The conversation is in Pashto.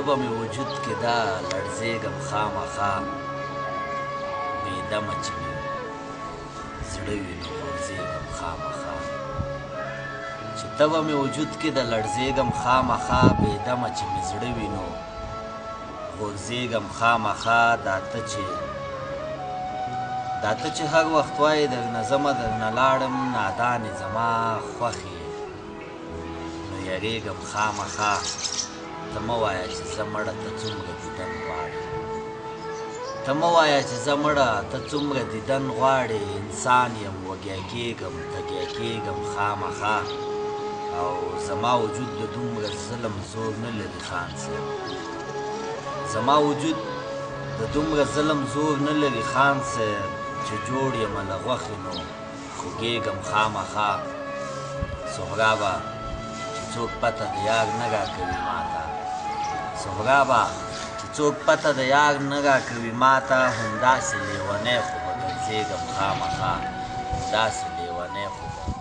به مې وجود کې دا لړزېږم خامخا بېدمه چې مې زړه وي نو غورځېږم خامخا چې ته به مې وجود کې د لړزېږم خامخا بېدمه چې مې زړه وي نو غورځېږم خامخا دا ته چې هر وخت وایې درنه ځمه درنه لاړم نادانې زما خوښې نو یریږم خامخا ته مه وایه چې زه مړه ته څومره دیدن غواړې ته مه وایه چې زه مړه ته څومره دیدن غواړې انسان یم وږی کېږم تږی کېږم خامخا او زما وجود د دومره ظلم زور نه لري خان صاحب زما وجود د دومره ظلم زور نه لري خان صاحب چې جوړ یمه له غوښې نو خوږېږم خامخا سهرابه چې څوک پته د یار نه راکوي ماته سهرابه چې څوک پته د یار نه راکوي ماته همداسې لیونی خو به ګرځېږم خامخا همداسې لیونی خو به